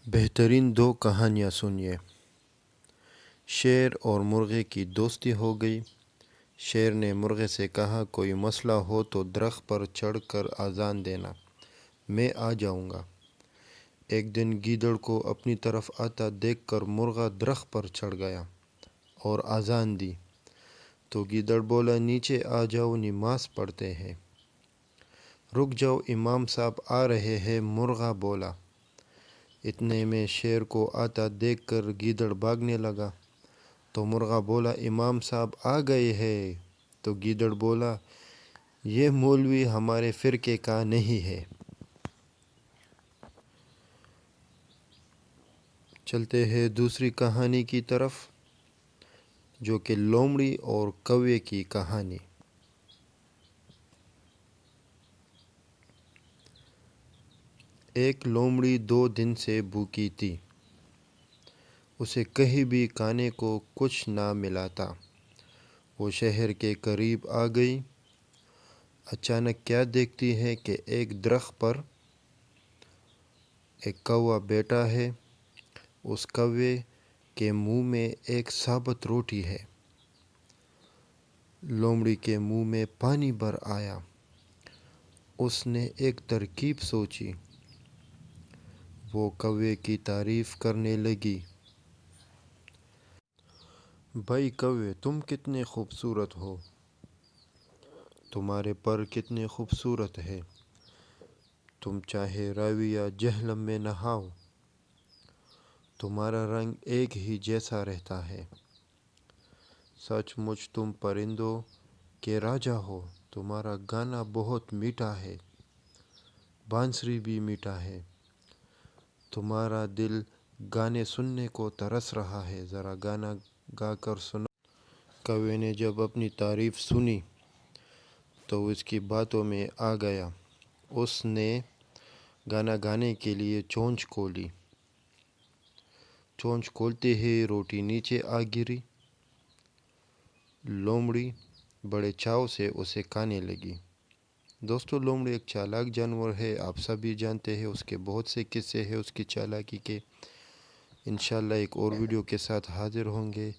بہترین دو کہانیاں سنیے۔ شیر اور مرغے کی دوستی ہو گئی۔ شیر نے مرغے سے کہا، کوئی مسئلہ ہو تو درخت پر چڑھ کر اذان دینا، میں آ جاؤں گا۔ ایک دن گیدڑ کو اپنی طرف آتا دیکھ کر مرغا درخت پر چڑھ گیا اور اذان دی تو گیدڑ بولا، نیچے آ جاؤ، نماز پڑھتے ہیں۔ رک جاؤ، امام صاحب آ رہے ہیں، مرغا بولا۔ اتنے میں شیر کو آتا دیکھ کر گیدڑ بھاگنے لگا تو مرغا بولا، امام صاحب آ گئے ہیں۔ تو گیدڑ بولا، یہ مولوی ہمارے فرقے کا نہیں ہے۔ چلتے ہیں دوسری کہانی کی طرف، جو کہ لومڑی اور کوے کی کہانی۔ ایک لومڑی 2 دن سے بھوکی تھی۔ اسے کہیں بھی کھانے کو کچھ نہ ملا تھا۔ وہ شہر کے قریب آ گئی۔ اچانک کیا دیکھتی ہے کہ ایک درخت پر ایک کوا بیٹھا ہے۔ اس کوے کے منہ میں ایک ثابت روٹی ہے۔ لومڑی کے منہ میں پانی بھر آیا۔ اس نے ایک ترکیب سوچی۔ وہ کوے کی تعریف کرنے لگی، بھائی کوے، تم کتنے خوبصورت ہو، تمہارے پر کتنے خوبصورت ہیں، تم چاہے راوی یا جہلم میں نہاؤ، تمہارا رنگ ایک ہی جیسا رہتا ہے۔ سچ مچ تم پرندوں کے راجا ہو، تمہارا گانا بہت میٹھا ہے، بانسری بھی میٹھا ہے، تمہارا دل گانے سننے کو ترس رہا ہے، ذرا گانا گا کر سناؤ۔ کوے نے جب اپنی تعریف سنی تو اس کی باتوں میں آ گیا۔ اس نے گانا گانے کے لیے چونچ کھولی۔ چونچ کھولتے ہی روٹی نیچے آ گری۔ لومڑی بڑے چاؤ سے اسے کھانے لگی۔ دوستو، لومڑی ایک چالاک جانور ہے، آپ سبھی جانتے ہیں، اس کے بہت سے قصے ہیں اس کی چالاکی کے۔ انشاءاللہ ایک اور ویڈیو کے ساتھ حاضر ہوں گے۔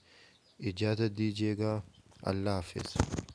اجازت دیجیے گا، اللہ حافظ۔